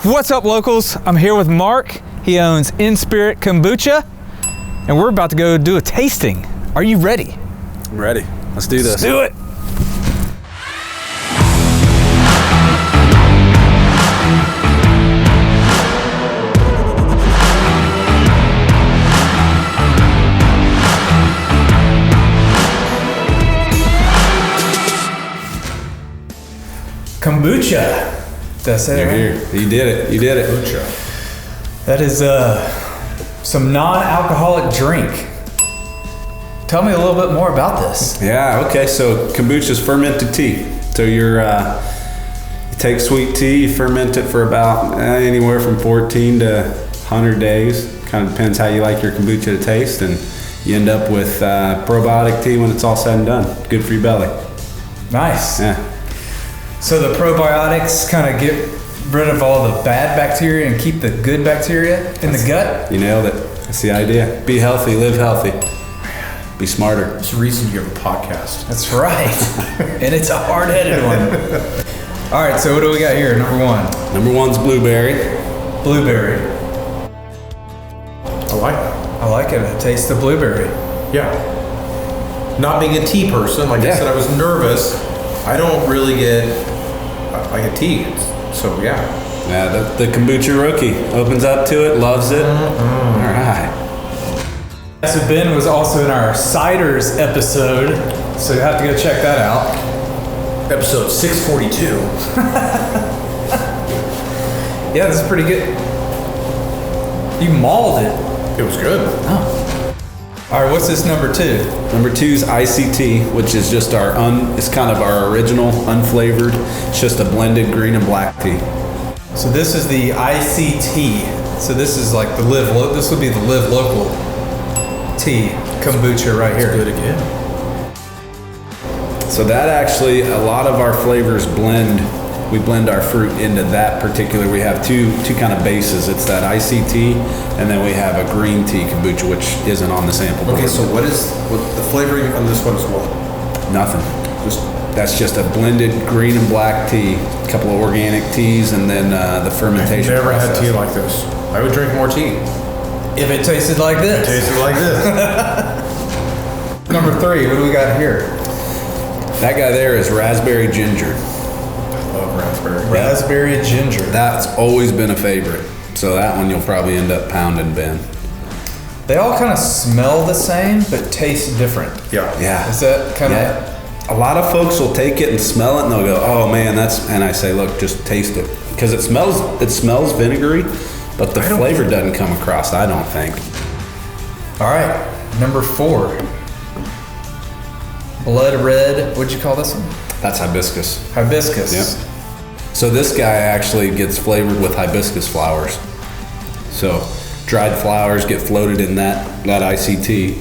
What's up, locals? I'm here with Mark. He owns Inspirit Kombucha, and we're about to go do a tasting. Are you ready? I'm ready. Let's do this. Let's do it. Kombucha. Did I say that right? Here. You did it. You did it. Kombucha. That is some non-alcoholic drink. Tell me a little bit more about this. Yeah. Okay. So kombucha is fermented tea. So you take sweet tea, you ferment it for about anywhere from 14 to 100 days. Kind of depends how you like your kombucha to taste, and you end up with probiotic tea when it's all said and done. Good for your belly. Nice. Yeah. So the probiotics kind of get rid of all the bad bacteria and keep the good bacteria in the gut? You nailed it. That's the idea. Be healthy, live healthy. Be smarter. There's a reason you have a podcast. That's right. And it's a hard-headed one. All right, so what do we got here? Number one. Number one's blueberry. Blueberry. I like that. I like it. I taste the blueberry. Yeah. Not being a tea person, like I said, I was nervous. I don't really get like a tea. So yeah. Yeah, the kombucha rookie opens up to it, loves it. All right. So Ben was also in our ciders episode, so you have to go check that out. Episode 642. Yeah, this is pretty good. You mauled it. It was good. Oh. All right, what's this number two? Number two is ICT, which is just it's kind of our original, unflavored. It's just a blended green and black tea. So this is the ICT. So this is like this would be the live local tea kombucha right here. Good again. So that actually, a lot of our flavors blend. We blend our fruit into that particular. We have two kind of bases. It's that ICT, and then we have a green tea kombucha, which isn't on the sample board. Okay, so what the flavoring on this one is what? Nothing. That's just a blended green and black tea, a couple of organic teas, and then the fermentation. I've never process. had tea like this. I would drink more tea. If it tasted like this. It tasted like this. Number three, what do we got here? That guy there is raspberry ginger. I love raspberry. Raspberry ginger. That's always been a favorite. So that one you'll probably end up pounding, Ben. They all kind of smell the same, but taste different. Yeah. Yeah. Is that kind of... A lot of folks will take it and smell it and they'll go, oh man, and I say, look, just taste it. Because it smells vinegary, but the flavor doesn't come across, I don't think. All right, number four. Blood red, what'd you call this one? That's hibiscus. Hibiscus. Yep. So this guy actually gets flavored with hibiscus flowers. So dried flowers get floated in that ICT,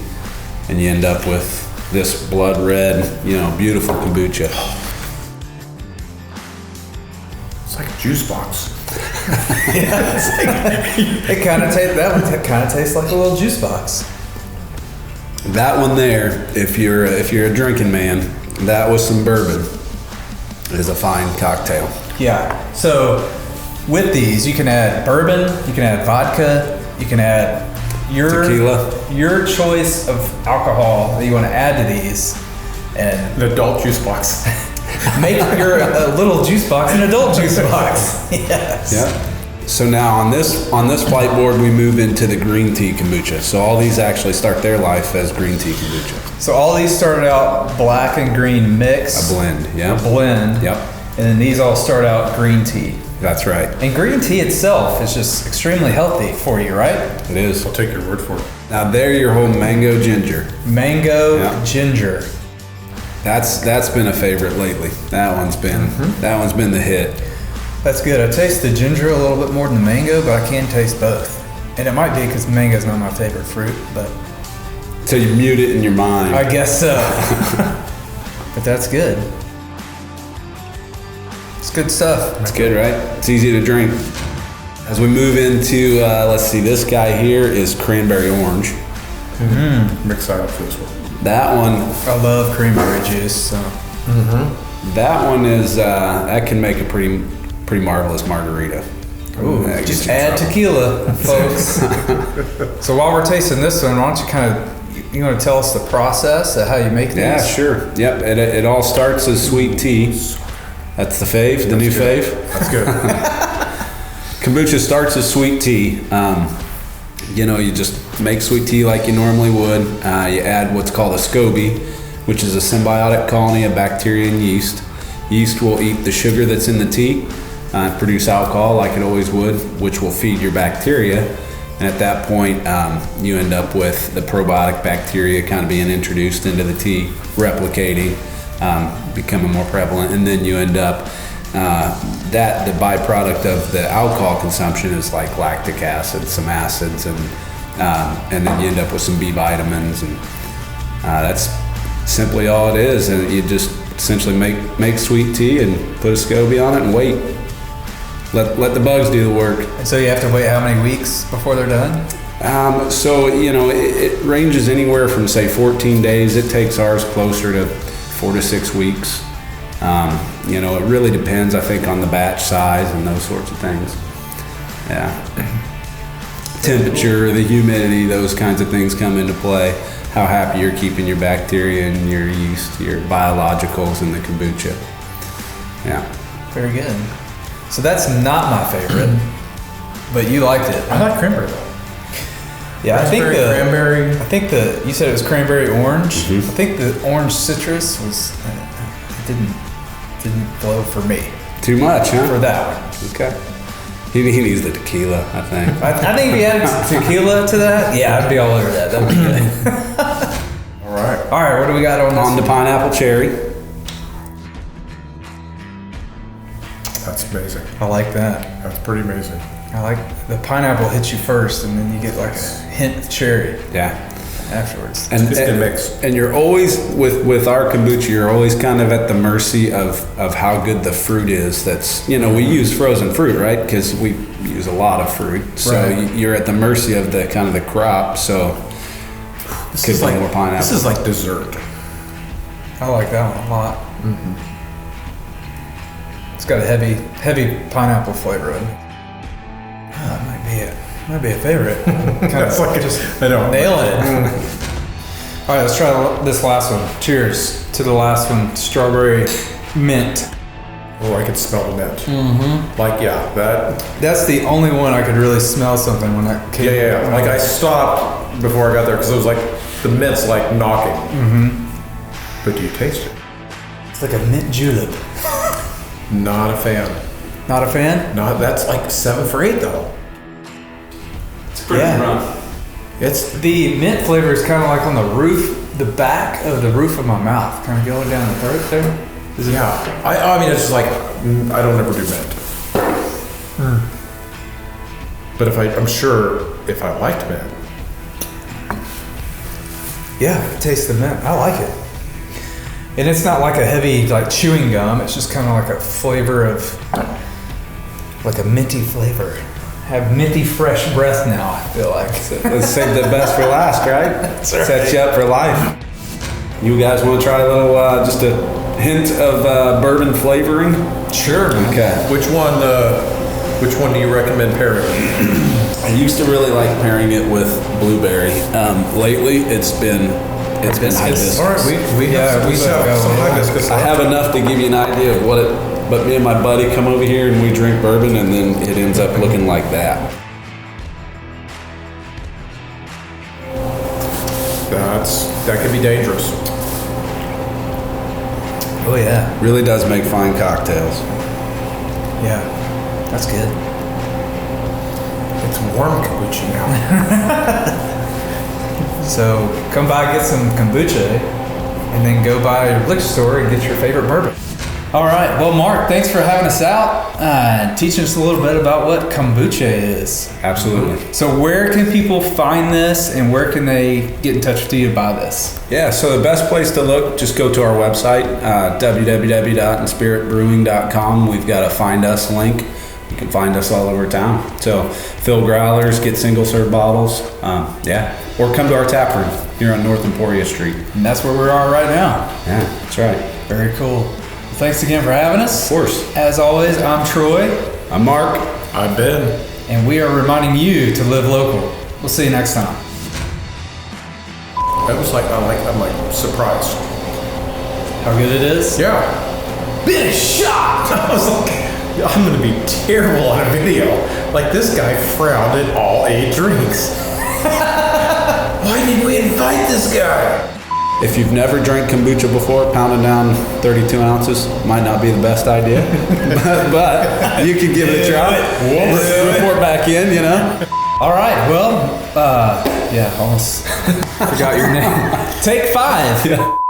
and you end up with this blood red, beautiful kombucha. It's like a juice box. Yeah, it kind of tastes like a little juice box. That one there, if you're a drinking man, that was some bourbon. It is a fine cocktail. Yeah. So with these, you can add bourbon, you can add vodka, you can add your choice of alcohol that you want to add to these, and An adult juice box. make your little juice box an adult juice box. Yes. Yeah. So now on this whiteboard, we move into the green tea kombucha. So all these actually start their life as green tea kombucha. So all these started out black and green mix. A blend, yeah. A blend. Yep. And then these all start out green tea. That's right. And green tea itself is just extremely healthy for you, right? It is. I'll take your word for it. Now there, your whole mango ginger. Mango ginger. That's been a favorite lately. That one's been the hit. That's good. I taste the ginger a little bit more than the mango, but I can taste both. And it might be because mango's not my favorite fruit, but... So you mute it in your mind. I guess so. But that's good. It's good stuff. It's good, right? It's easy to drink. As we move into, let's see, this guy here is Cranberry Orange. I'm excited for this one. That one... I love cranberry juice, so... That one is, that can make a pretty marvelous margarita. Ooh. might Just get you in add trouble. tequila, folks. So while we're tasting this one, why don't you you want to tell us the process of how you make these? Yeah, sure. Yep. It all starts as sweet tea. That's the fave, the new fave. That's good. Kombucha starts as sweet tea. You just make sweet tea like you normally would. You add what's called a SCOBY, which is a symbiotic colony of bacteria and yeast. Yeast will eat the sugar that's in the tea, produce alcohol like it always would, which will feed your bacteria. And at that point, you end up with the probiotic bacteria kind of being introduced into the tea, replicating, becoming more prevalent. And then you end up, the byproduct of the alcohol consumption is like lactic acid, some acids, and then you end up with some B vitamins. And that's simply all it is. And you just essentially make sweet tea and put a SCOBY on it and wait. Let the bugs do the work. And so you have to wait how many weeks before they're done? It ranges anywhere from say 14 days. It takes ours closer to 4 to 6 weeks. It really depends, I think, on the batch size and those sorts of things. Yeah. Temperature, the humidity, those kinds of things come into play. How happy you're keeping your bacteria and your yeast, your biologicals in the kombucha. Yeah. Very good. So that's not my favorite, but you liked it. I like cranberry though. Yeah, Cranberry. I think you said it was cranberry orange. Mhm. I think the orange citrus was didn't flow for me Too much, huh? for that one. Okay. He needs the tequila, I think. I think if you added tequila to that, yeah, I'd be all over that. That'd be good. All right. All right, what do we got on this? On the pineapple cherry. That's amazing. I like that. That's pretty amazing. I like the pineapple hits you first, and then you get like a hint of cherry Yeah. afterwards. And, It's a good mix. And you're always, with our kombucha, you're always kind of at the mercy of how good the fruit is. That's, we use frozen fruit, right? Because we use a lot of fruit. So Right. you're at the mercy of the kind of the crop. So This could is be like more pineapple. This is like dessert. I like that one a lot. It's got a heavy pineapple flavor in it. Oh, it might be a favorite. Kind That's of like just I know. nailing it. All right, let's try this last one. Cheers to the last one. Strawberry mint. Oh, I could smell the mint. Mm-hmm. Like that. That's the only one I could really smell something when I came. Yeah. Like I stopped before I got there because it was like the mint's like knocking. Mm-hmm. But do you taste it? It's like a mint julep. Not a fan. Not a fan? Not that's like 7 for 8 though. It's pretty Yeah. rough. It's The mint flavor is kind of like on the back of the roof of my mouth, kind of going down the throat there. I mean, it's just like I don't ever do mint. But I'm sure if I liked mint, Yeah, taste the mint. I like it. And it's not like a heavy, like chewing gum. It's just kind of like a flavor of, like a minty flavor. Have minty fresh breath now, I feel like. Let's save the best for last, right? Set you up for life. You guys want to try a little, just a hint of bourbon flavoring? Sure. Okay. which one do you recommend pairing? I used to really like pairing it with blueberry. Lately, it's been hibiscus. All right, we have some hibiscus. I have enough to give you an idea of what it. But me and my buddy come over here and we drink bourbon, and then it ends up looking like that. That could be dangerous. Oh, yeah. Really does make fine cocktails. Yeah. That's good. It's warm kombucha now. So come by, get some kombucha, and then go by your liquor store and get your favorite bourbon. All right. Well, Mark, thanks for having us out, teaching us a little bit about what kombucha is. Absolutely. So where can people find this, and where can they get in touch with you to buy this? Yeah, so the best place to look, just go to our website, www.inspiritbrewing.com. We've got a Find Us link. You can find us all over town. So fill growlers, get single serve bottles, or come to our tap room here on North Emporia Street. And that's where we are right now. Yeah, that's right. Very cool. Well, thanks again for having us. Of course. As always, I'm Troy. I'm Mark. I'm Ben. and we are reminding you to live local. We'll see you next time. That was I'm like surprised. How good it is? Yeah. Been shocked! I was like, I'm gonna be terrible on a video. Like, this guy frowned at all 8 drinks. Why did we invite this guy? If you've never drank kombucha before, pounding down 32 ounces might not be the best idea, but you can give it a try. Report back in, you know. All right, well, yeah, almost forgot your name. Take 5. Yeah.